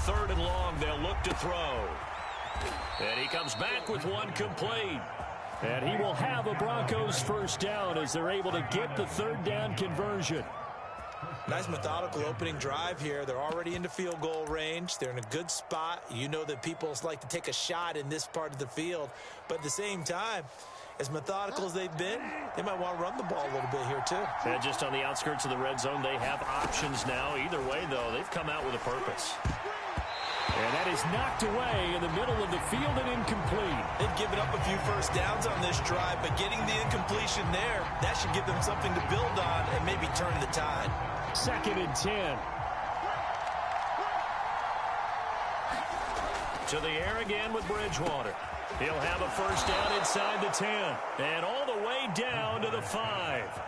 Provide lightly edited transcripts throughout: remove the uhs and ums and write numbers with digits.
3rd and long. They'll look to throw. And he comes back with one complete. And he will have a Broncos first down as they're able to get the 3rd down conversion. Nice methodical opening drive here. They're already into field goal range. They're in a good spot. You know that people like to take a shot in this part of the field. But at the same time, as methodical as they've been, they might want to run the ball a little bit here too. And just on the outskirts of the red zone, they have options now. Either way, though, they've come out with a purpose. And that is knocked away in the middle of the field and incomplete. They've given up a few first downs on this drive, but getting the incompletion there, that should give them something to build on and maybe turn the tide. 2nd and 10. To the air again with Bridgewater. He'll have a first down inside the 10. And all the way down to the 5.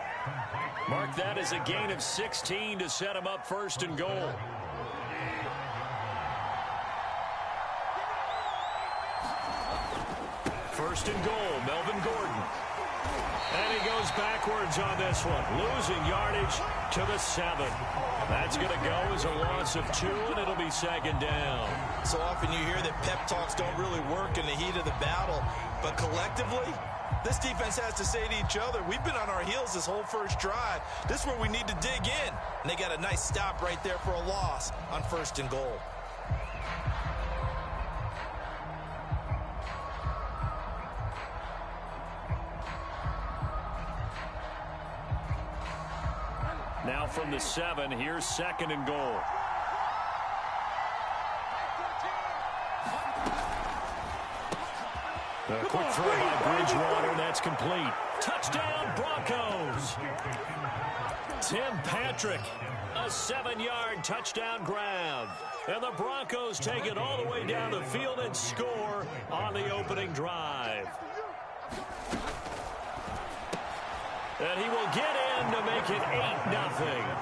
Mark that as a gain of 16 to set him up 1st and goal. First and goal, Melvin Gordon. And he goes backwards on this one, losing yardage to the 7. That's going to go as a loss of 2, and it'll be 2nd down. So often you hear that pep talks don't really work in the heat of the battle, but collectively, this defense has to say to each other, we've been on our heels this whole first drive. This is where we need to dig in. And they got a nice stop right there for a loss on 1st and goal. Now from the 7, here's 2nd and goal. A quick throw by Bridgewater, that's complete. Touchdown, Broncos! Tim Patrick, a 7-yard touchdown grab. And the Broncos take it all the way down the field and score on the opening drive. And he will get in to make it 8-0.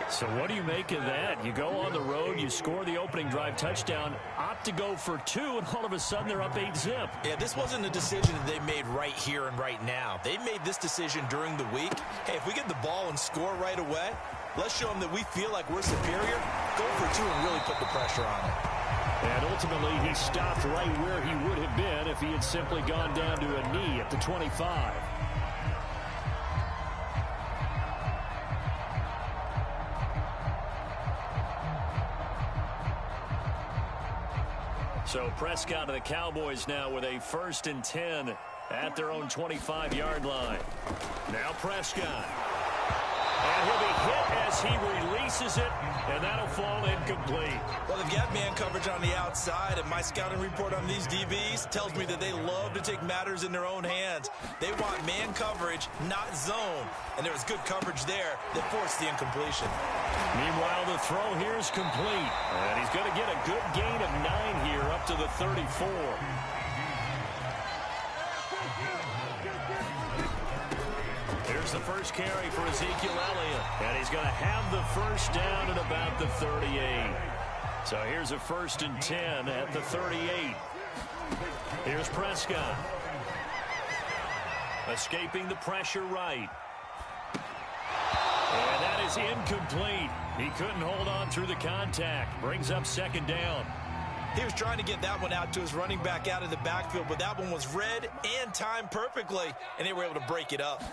So what do you make of that? You go on the road, you score the opening drive touchdown, opt to go for 2, and all of a sudden they're up 8-zip. Yeah, this wasn't a decision that they made right here and right now. They made this decision during the week. Hey, if we get the ball and score right away, let's show them that we feel like we're superior. Go for 2 and really put the pressure on it. And ultimately, he stopped right where he would have been if he had simply gone down to a knee at the 25. So Prescott and the Cowboys now with a 1st and 10 at their own 25-yard line. Now Prescott. And he'll be hit as he releases it, and that'll fall incomplete. Well, they've got man coverage on the outside, and my scouting report on these DBs tells me that they love to take matters in their own hands. They want man coverage, not zone. And there was good coverage there that forced the incompletion. Meanwhile, the throw here is complete. And he's going to get a good gain of 9 here up to the 34. Here's the first carry for Ezekiel Elliott. And he's going to have the first down at about the 38. So here's a 1st and 10 at the 38. Here's Prescott. Escaping the pressure right. And that is incomplete. He couldn't hold on through the contact. Brings up 2nd down. He was trying to get that one out to his running back out of the backfield, but that one was read and timed perfectly, and they were able to break it up.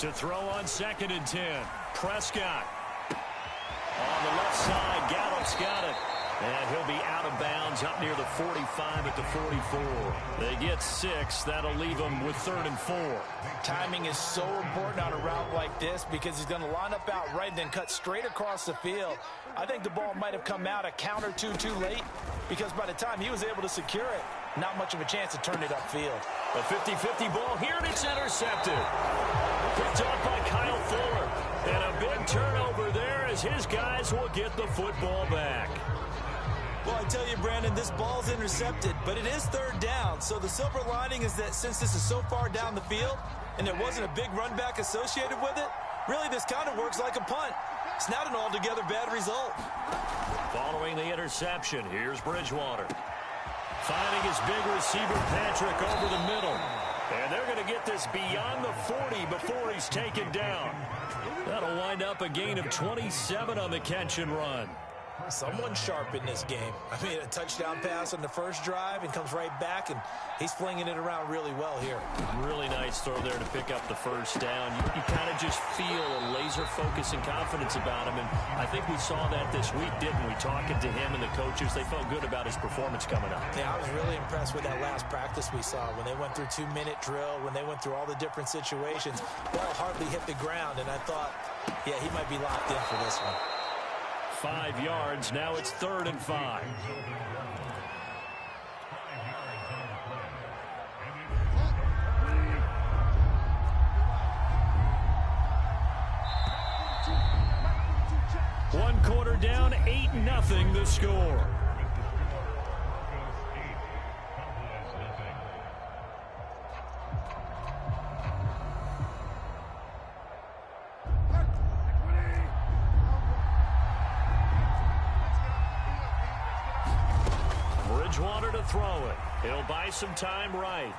To throw on 2nd and 10. Prescott. On the left side, Gallup's got it. And he'll be out of bounds up near the 45 at the 44. They get 6. That'll leave them with 3rd and 4. Timing is so important on a route like this because he's going to line up out right and then cut straight across the field. I think the ball might have come out a count or two too late because by the time he was able to secure it, not much of a chance to turn it upfield. A 50-50 ball here, and it's intercepted. Picked up by Kyle Fuller. And a big turnover there as his guys will get the football back. Well, I tell you, Brandon, this ball's intercepted, but it is 3rd down. So the silver lining is that since this is so far down the field and there wasn't a big run back associated with it, really this kind of works like a punt. It's not an altogether bad result. Following the interception, here's Bridgewater. Finding his big receiver, Patrick, over the middle. And they're going to get this beyond the 40 before he's taken down. That'll wind up a gain of 27 on the catch and run. Someone's sharp in this game. I mean, a touchdown pass on the first drive and comes right back, and he's flinging it around really well here. Really nice throw there to pick up the first down. You kind of just feel a laser focus and confidence about him, and I think we saw that this week, didn't we? Talking to him and the coaches, they felt good about his performance coming up. Yeah, I was really impressed with that last practice we saw when they went through 2-minute drill, when they went through all the different situations. Ball hardly hit the ground, and I thought, yeah, he might be locked in for this one. 5 yards. Now it's 3rd and 5. One quarter down, 8-0 the score. Bridgewater to throw it. He'll buy some time right.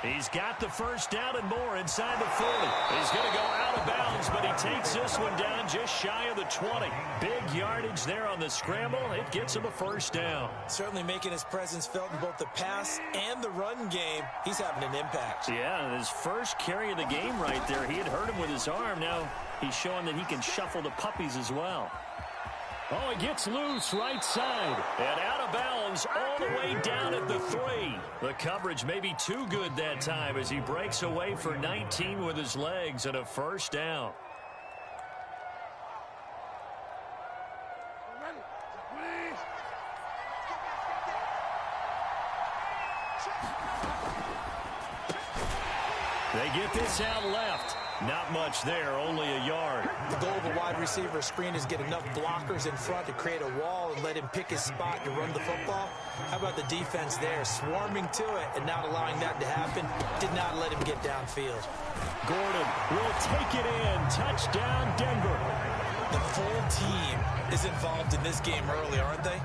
He's got the first down and more inside the 40. He's going to go out of bounds, but he takes this one down just shy of the 20. Big yardage there on the scramble. It gets him a first down. Certainly making his presence felt in both the pass and the run game. He's having an impact. Yeah, his first carry of the game right there. He had hurt him with his arm. Now he's showing that he can shuffle the puppies as well. Oh, it gets loose right side. And out of bounds all the way down at the 3. The coverage may be too good that time as he breaks away for 19 with his legs and a first down. They get this out left. Not much there, only a yard. The goal of a wide receiver screen is get enough blockers in front to create a wall and let him pick his spot to run the football. How about the defense there, swarming to it and not allowing that to happen? Did not let him get downfield. Gordon will take it in. Touchdown, Denver. The full team is involved in this game early, aren't they?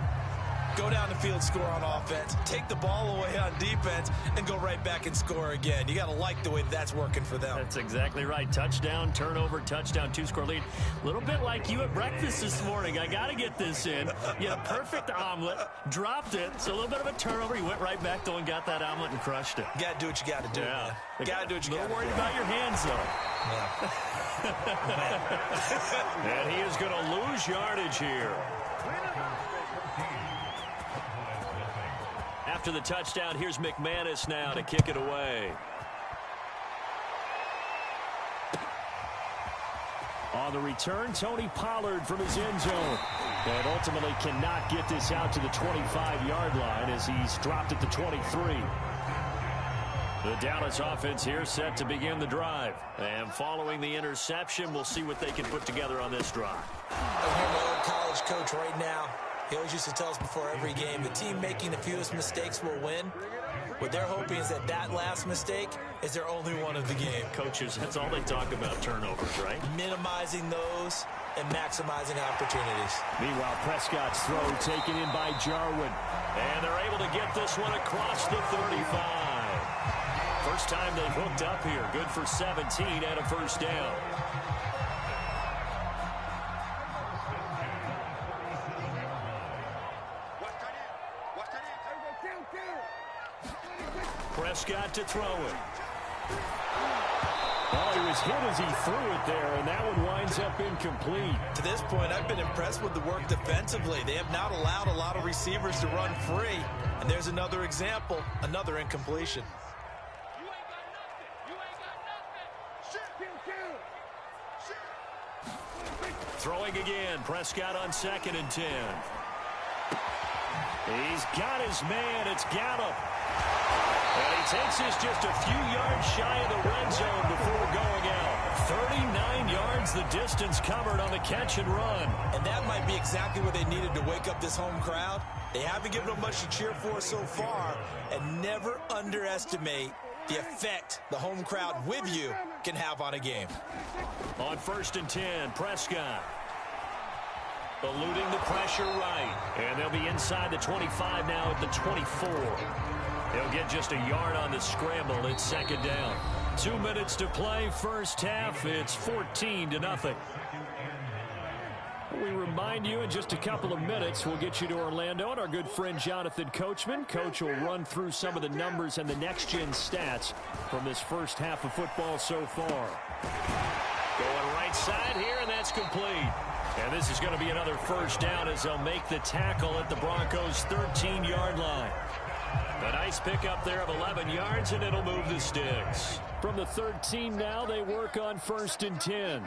Go down the field, score on offense, take the ball away on defense, and go right back and score again. You got to like the way that's working for them. That's exactly right. Touchdown, turnover, touchdown, 2-score lead. A little bit like you at breakfast this morning. I got to get this in. You had a perfect omelet, dropped it. So a little bit of a turnover. You went right back, though, and got that omelet and crushed it. You got to do what you got to do, man. You got to do what you got to do. A little worried about your hands, though. Yeah. And he is going to lose yardage here. After the touchdown, here's McManus now to kick it away. On the return, Tony Pollard from his end zone. And ultimately cannot get this out to the 25-yard line as he's dropped at the 23. The Dallas offense here set to begin the drive. And following the interception, we'll see what they can put together on this drive. I'm here, my old college coach right now. He always used to tell us before every game, the team making the fewest mistakes will win. What they're hoping is that that last mistake is their only one of the game. Coaches, that's all they talk about, turnovers, right? Minimizing those and maximizing opportunities. Meanwhile, Prescott's throw taken in by Jarwin. And they're able to get this one across the 35. First time they've hooked up here. Good for 17 and a first down. Prescott to throw it. Well, he was hit as he threw it there, and that one winds up incomplete. To this point, I've been impressed with the work defensively. They have not allowed a lot of receivers to run free. And there's another example, another incompletion. Throwing again, Prescott on 2nd and 10. He's got his man, it's Gallup. And he takes this just a few yards shy of the red zone before going out. 39 yards the distance covered on the catch and run. And that might be exactly what they needed to wake up this home crowd. They haven't given them much to cheer for so far. And never underestimate the effect the home crowd with you can have on a game. On 1st and 10, Prescott. Eluding the pressure right. And they'll be inside the 25 now at the 24. They'll get just a yard on the scramble. It's 2nd down. 2 minutes to play first half. It's 14-0. We remind you in just a couple of minutes, we'll get you to Orlando, and our good friend Jonathan Coachman. Coach will run through some of the numbers and the next-gen stats from this first half of football so far. Going right side here, and that's complete. And this is going to be another first down as they'll make the tackle at the Broncos' 13-yard line. A nice pickup there of 11 yards, and it'll move the sticks. From the 13 now, they work on 1st and 10.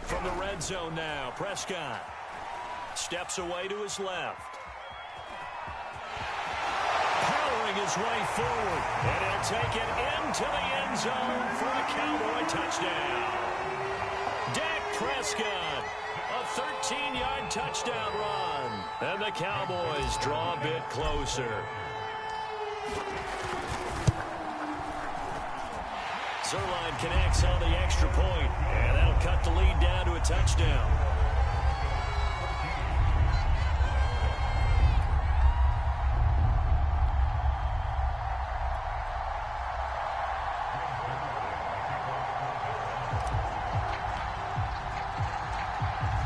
From the red zone now, Prescott steps away to his left. Powering his way forward, and he'll take it into the end zone for a Cowboy touchdown. Dak Prescott, a 13-yard touchdown run, and the Cowboys draw a bit closer. Zerline connects on the extra point, and that'll cut the lead down to a touchdown.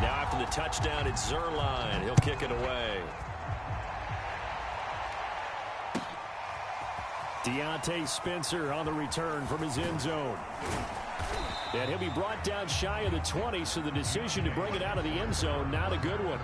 Now after the touchdown, it's Zerline. He'll kick it away. Deontay Spencer on the return from his end zone. And he'll be brought down shy of the 20, so the decision to bring it out of the end zone, not a good one.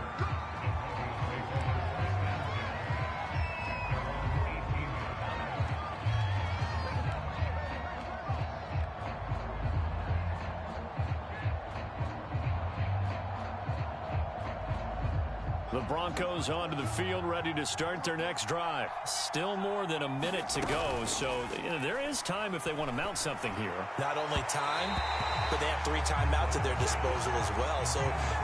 The Broncos onto the field, ready to start their next drive. Still more than a minute to go, so there is time if they want to mount something here. Not only time, but they have 3 timeouts at their disposal as well. So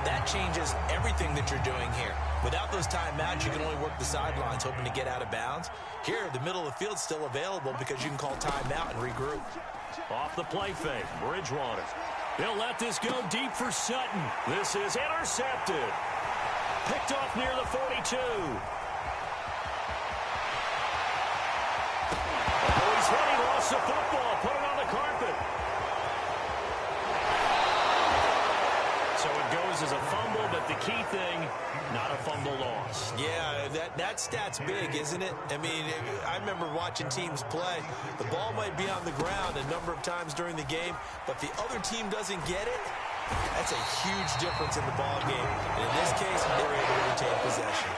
that changes everything that you're doing here. Without those timeouts, you can only work the sidelines, hoping to get out of bounds. Here, the middle of the field's still available because you can call timeout and regroup. Off the play fake, Bridgewater. They'll let this go deep for Sutton. This is intercepted. Picked off near the 42. Oh, he's hit. He lost the football. Put it on the carpet. So it goes as a fumble, but the key thing, not a fumble loss. Yeah, that stat's big, isn't it? I mean, I remember watching teams play. The ball might be on the ground a number of times during the game, but if the other team doesn't get it, that's a huge difference in the ball game. And in this case, they were able to retain possession.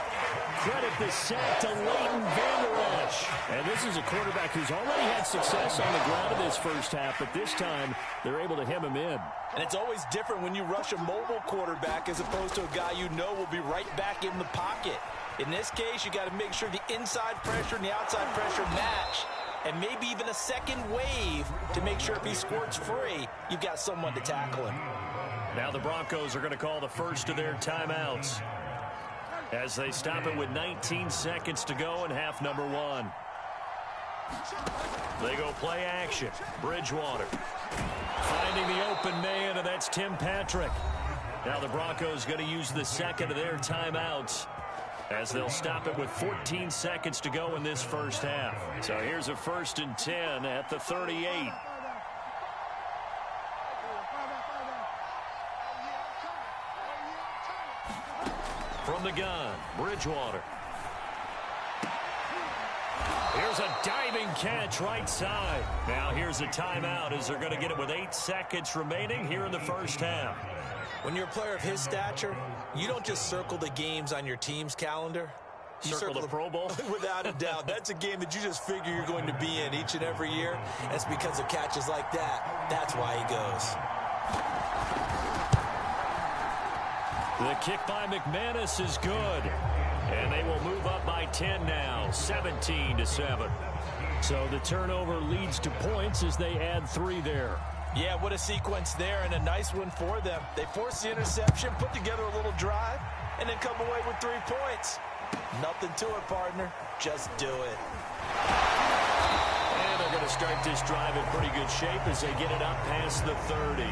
Credit the sack to Leighton Vander Esch. And this is a quarterback who's already had success on the ground in this first half, but this time they're able to hem him in. And it's always different when you rush a mobile quarterback as opposed to a guy you know will be right back in the pocket. In this case, you got to make sure the inside pressure and the outside pressure match. And maybe even a second wave to make sure if he squirts free, you've got someone to tackle him. Now the Broncos are going to call the first of their timeouts as they stop it with 19 seconds to go in half number 1. They go play action. Bridgewater finding the open man, and that's Tim Patrick. Now the Broncos going to use the second of their timeouts as they'll stop it with 14 seconds to go in this first half. So here's a 1st and 10 at the 38. From the gun, Bridgewater. Here's a diving catch right side. Now here's a timeout as they're going to get it with 8 seconds remaining here in the first half. When you're a player of his stature, you don't just circle the games on your team's calendar. You circle the Pro Bowl? Without a doubt. That's a game that you just figure you're going to be in each and every year. That's because of catches like that. That's why he goes. The kick by McManus is good. And they will move up by 10 now, 17-7. So the turnover leads to points as they add 3 there. Yeah, what a sequence there, and a nice one for them. They force the interception, put together a little drive, and then come away with 3 points. Nothing to it, partner. Just do it. And they're going to start this drive in pretty good shape as they get it up past the 30.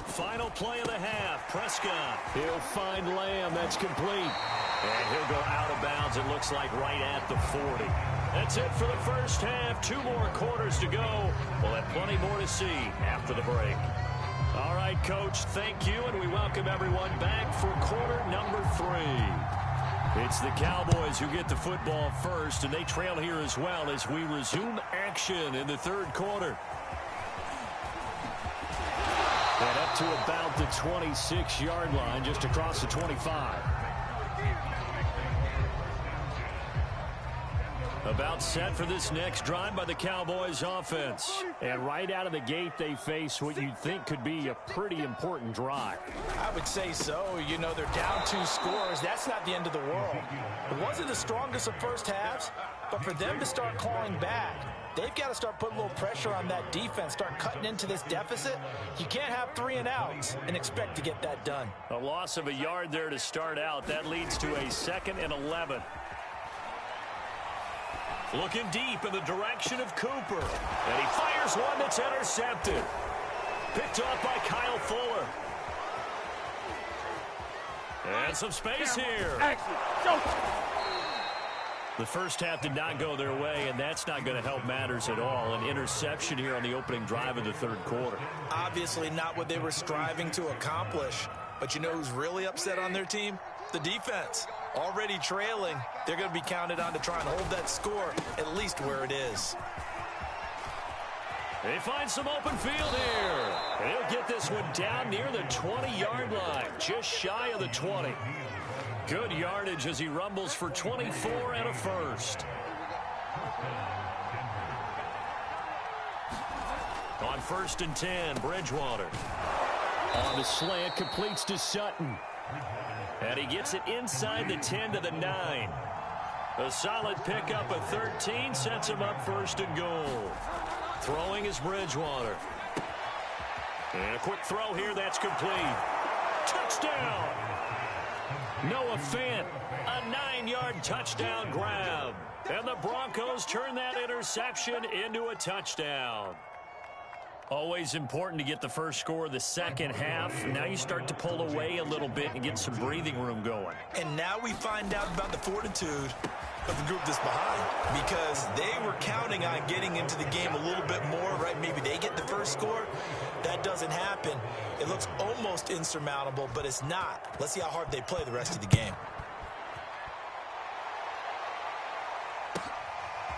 Final play of the half. Prescott. He'll find Lamb. That's complete. And he'll go out of bounds, it looks like, right at the 40. That's it for the first half. 2 more quarters to go. We'll have plenty more to see after the break. All right, Coach, thank you, and we welcome everyone back for quarter number 3. It's the Cowboys who get the football first, and they trail here as well as we resume action in the third quarter. And up to about the 26-yard line, just across the 25. About set for this next drive by the Cowboys offense. And right out of the gate, they face what you'd think could be a pretty important drive. I would say so. You know, they're down 2 scores. That's not the end of the world. It wasn't the strongest of first halves, but for them to start clawing back, they've got to start putting a little pressure on that defense, start cutting into this deficit. You can't have 3 and outs and expect to get that done. A loss of a yard there to start out. That leads to a 2nd and 11. Looking deep in the direction of Cooper. And he fires one that's intercepted. Picked off by Kyle Fuller. And some space here. The first half did not go their way, and that's not going to help matters at all. An interception here on the opening drive of the third quarter. Obviously not what they were striving to accomplish. But you know who's really upset on their team? The defense. Already trailing, they're going to be counted on to try and hold that score at least where it is. They find some open field here. And he'll get this one down near the 20-yard line, just shy of the 20. Good yardage as he rumbles for 24 and a first. On 1st and 10, Bridgewater. On the slant, completes to Sutton. And he gets it inside the 10 to the 9. A solid pickup of 13 sets him up 1st and goal. Throwing is Bridgewater. And a quick throw here, that's complete. Touchdown! Noah Fant, a 9-yard touchdown grab. And the Broncos turn that interception into a touchdown. Always important to get the first score of the second half. Now you start to pull away a little bit and get some breathing room going. And now we find out about the fortitude of the group that's behind, because they were counting on getting into the game a little bit more, right? Maybe they get the first score. That doesn't happen. It looks almost insurmountable, but it's not. Let's see how hard they play the rest of the game.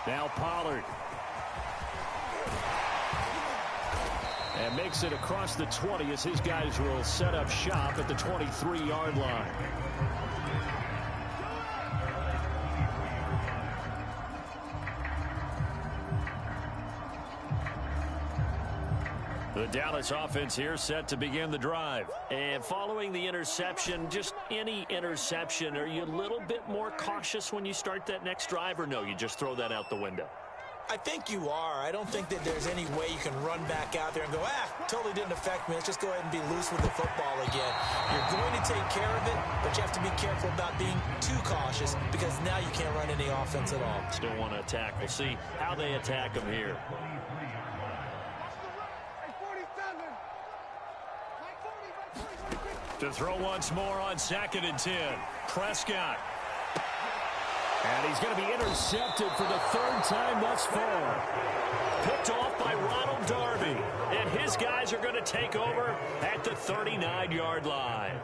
Now Pollard. And makes it across the 20 as his guys will set up shop at the 23-yard line. The Dallas offense here set to begin the drive. And following the interception, just any interception, are you a little bit more cautious when you start that next drive, or no, you just throw that out the window? I think you are. I don't think that there's any way you can run back out there and go, totally didn't affect me. Let's just go ahead and be loose with the football again. You're going to take care of it, but you have to be careful about being too cautious, because now you can't run any offense at all. Still want to attack. We'll see how they attack them here. To throw once more on 2nd and 10. Prescott. And he's going to be intercepted for the 3rd time thus far. Picked off by Ronald Darby. And his guys are going to take over at the 39-yard line.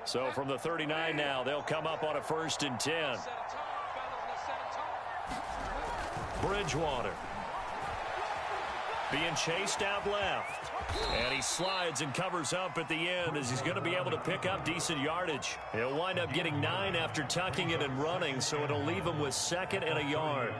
So from the 39 now, they'll come up on a 1st and 10. Bridgewater. Being chased out left. And he slides and covers up at the end as he's going to be able to pick up decent yardage. He'll wind up getting 9 after tucking it and running, so it'll leave him with 2nd and a yard.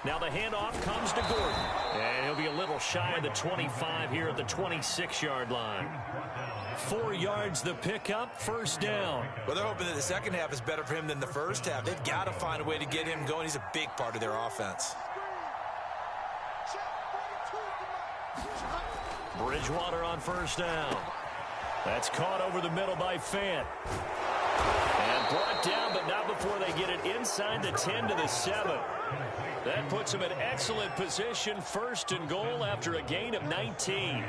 Now the handoff comes to Gordon. And he'll be a little shy of the 25 here at the 26-yard line. 4 yards the pickup, first down. Well, they're hoping that the second half is better for him than the first half. They've got to find a way to get him going. He's a big part of their offense. Bridgewater on first down. That's caught over the middle by Fant. And brought down, but not before they get it inside the 10 to the 7. That puts them in excellent position, first and goal after a gain of 19.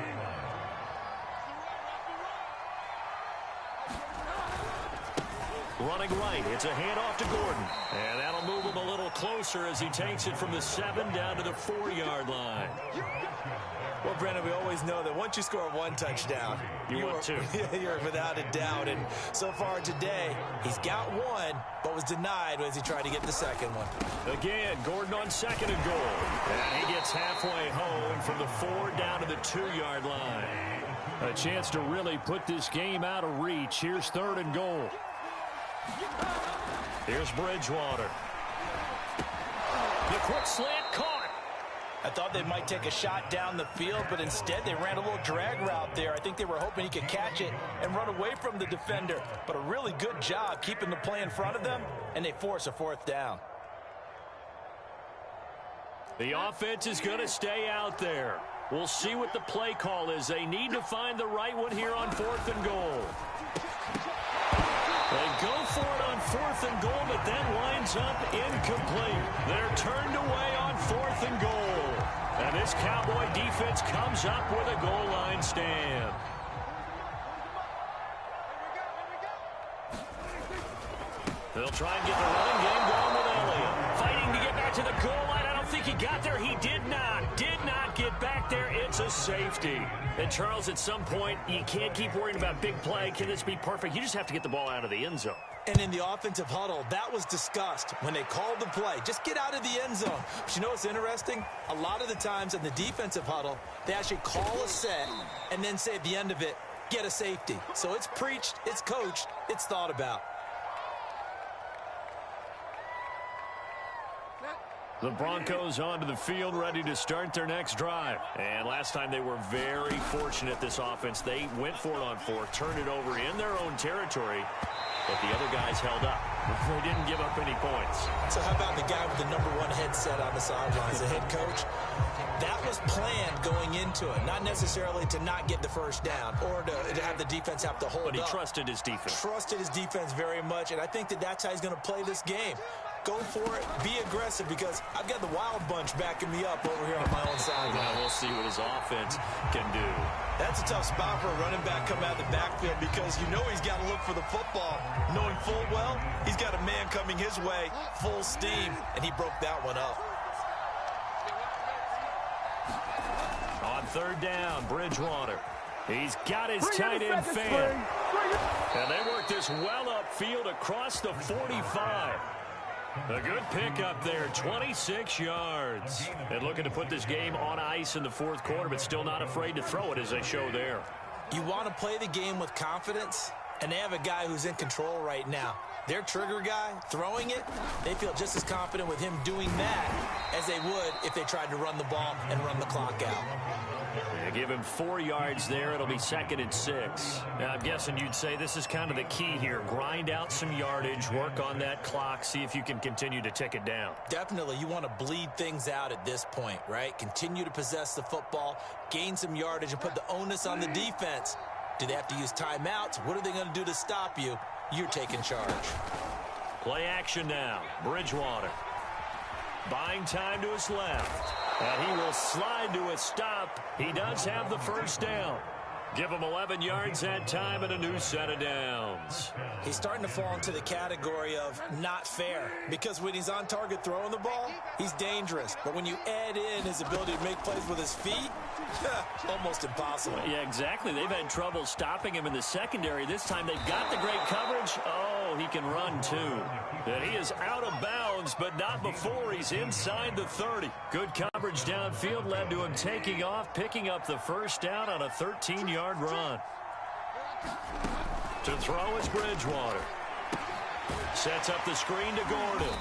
Running right, it's a handoff to Gordon. And that'll move him a little closer as he takes it from the 7 down to the 4-yard line. Well, Brandon, we always know that once you score one touchdown, you're without a doubt. And so far today, he's got one, but was denied as he tried to get the second one. Again, Gordon on second and goal. And he gets halfway home from the 4 down to the 2-yard line. A chance to really put this game out of reach. Here's 3rd and goal. Here's Bridgewater. The quick slant caught. I thought they might take a shot down the field, but instead they ran a little drag route there. I think they were hoping he could catch it and run away from the defender. But a really good job keeping the play in front of them, and they force a 4th down. The offense is going to stay out there. We'll see what the play call is. They need to find the right one here on 4th and goal. They go for it on 4th and goal, but then winds up incomplete. They're turned away on 4th and goal. And this Cowboy defense comes up with a goal line stand. They'll try and get the running game going with Elliott. Fighting to get back to the goal line. I don't think he got there. He did not get back there. It's a safety. And, Charles, at some point, you can't keep worrying about big play. Can this be perfect? You just have to get the ball out of the end zone. And in the offensive huddle, that was discussed when they called the play. Just get out of the end zone. But you know what's interesting? A lot of the times in the defensive huddle, they actually call a set and then say at the end of it, get a safety. So it's preached, it's coached, it's thought about. The Broncos onto the field, ready to start their next drive. And last time they were very fortunate, this offense. They went for it on 4th, turned it over in their own territory, but the other guys held up. They didn't give up any points. So how about the guy with the #1 headset on the sidelines, the head coach? That was planned going into it, not necessarily to not get the first down or to have the defense have to hold up. But he trusted his defense. Trusted his defense very much, and I think that that's how he's going to play this game. Go for it, be aggressive, because I've got the wild bunch backing me up over here on my own side. Well, we'll see what his offense can do. That's a tough spot for a running back coming out of the backfield, because you know he's got to look for the football, knowing full well he's got a man coming his way, full steam, and he broke that one up. On 3rd down, Bridgewater. He's got his tight end Fant. And they work this well upfield across the 45. A good pickup there, 26 yards. And looking to put this game on ice in the 4th quarter, but still not afraid to throw it as they show there. You want to play the game with confidence, and they have a guy who's in control right now. Their trigger guy, throwing it, they feel just as confident with him doing that as they would if they tried to run the ball and run the clock out. They give him 4 yards there. It'll be 2nd and 6. Now, I'm guessing you'd say this is kind of the key here. Grind out some yardage, work on that clock, see if you can continue to tick it down. Definitely. You want to bleed things out at this point, right? Continue to possess the football, gain some yardage, and put the onus on the defense. Do they have to use timeouts? What are they going to do to stop you? You're taking charge. Play action now. Bridgewater. Buying time to his left. And he will slide to a stop. He does have the first down. Give him 11 yards that time and a new set of downs. He's starting to fall into the category of not fair, because when he's on target throwing the ball, he's dangerous. But when you add in his ability to make plays with his feet, almost impossible. Yeah, exactly. They've had trouble stopping him in the secondary. This time they've got the great coverage. Oh, he can run too. And he is out of bounds, but not before he's inside the 30. Good coverage downfield led to him taking off, picking up the first down on a 13-yard run. To throw is Bridgewater. Sets up the screen to Gordon.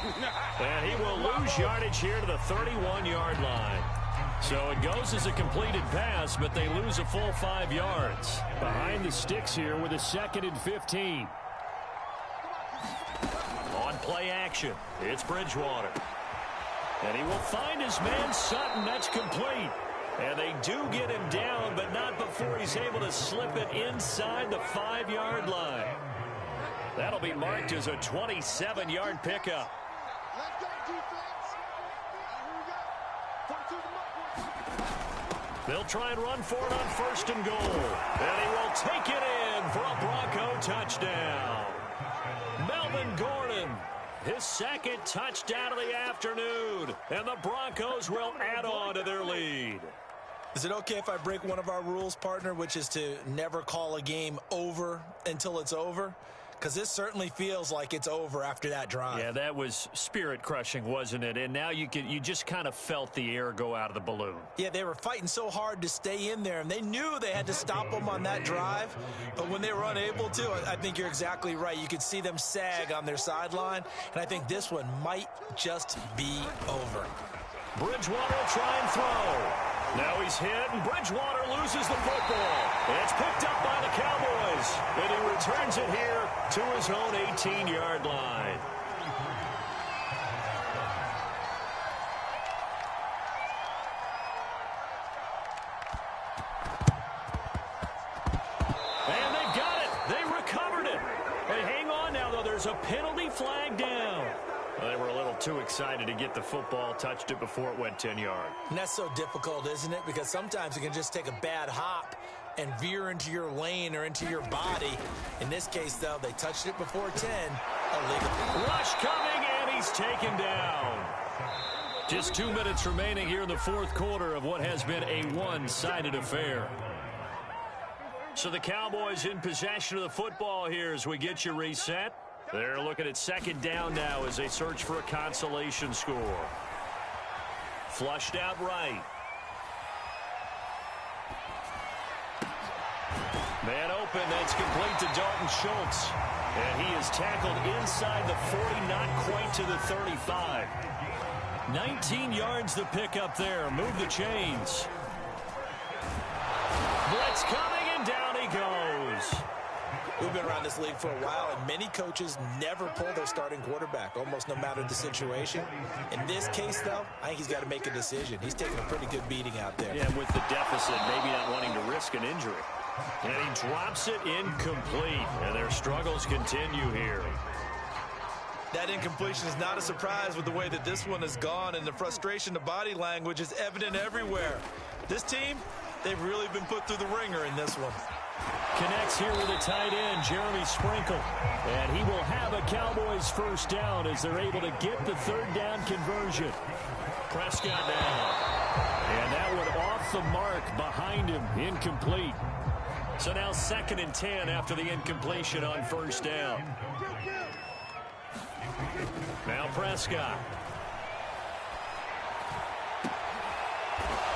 And he will lose yardage here to the 31-yard line. So it goes as a completed pass, but they lose a full 5 yards. Behind the sticks here with a 2nd and 15. On play action, it's Bridgewater. And he will find his man Sutton. That's complete. And they do get him down, but not before he's able to slip it inside the 5-yard line. That'll be marked as a 27-yard pickup. They'll try and run for it on 1st and goal. And he will take it in for a Bronco touchdown. Melvin Gordon, his 2nd touchdown of the afternoon. And the Broncos will add on to their lead. Is it okay if I break one of our rules, partner, which is to never call a game over until it's over? Because this certainly feels like it's over after that drive. Yeah, that was spirit-crushing, wasn't it? And now you just kind of felt the air go out of the balloon. Yeah, they were fighting so hard to stay in there, and they knew they had to stop them on that drive. But when they were unable to, I think you're exactly right. You could see them sag on their sideline, and I think this one might just be over. Bridgewater will try and throw. Now he's hit, and Bridgewater loses the football. It's picked up by the Cowboys, and he returns it here to his own 18-yard line. And they've got it. They recovered it. And hang on now, though. There's a penalty flag down. Well, they were a little too excited to get the football, touched it before it went 10 yards. And that's so difficult, isn't it? Because sometimes you can just take a bad hop and veer into your lane or into your body. In this case, though, they touched it before 10. Illegal. Rush coming, and he's taken down. Just 2 minutes remaining here in the 4th quarter of what has been a one-sided affair. So the Cowboys in possession of the football here as we get you reset. They're looking at 2nd down now as they search for a consolation score. Flushed out right. Man open, that's complete to Dalton Schultz. And he is tackled inside the 40, not quite to the 35. 19 yards the pickup there. Move the chains. Blitz coming, and down he goes. We've been around this league for a while, and many coaches never pull their starting quarterback, almost no matter the situation. In this case, though, I think he's got to make a decision. He's taking a pretty good beating out there. Yeah, with the deficit, maybe not wanting to risk an injury. And he drops it incomplete, and their struggles continue here. That incompletion is not a surprise with the way that this one has gone, and the frustration, the body language is evident everywhere. This team, they've really been put through the ringer in this one. Connects here with a tight end, Jeremy Sprinkle. And he will have a Cowboys 1st down as they're able to get the 3rd down conversion. Prescott down. And that one off the mark behind him, incomplete. So now 2nd and 10 after the incompletion on 1st down. Now Prescott.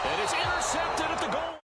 And it's intercepted at the goal.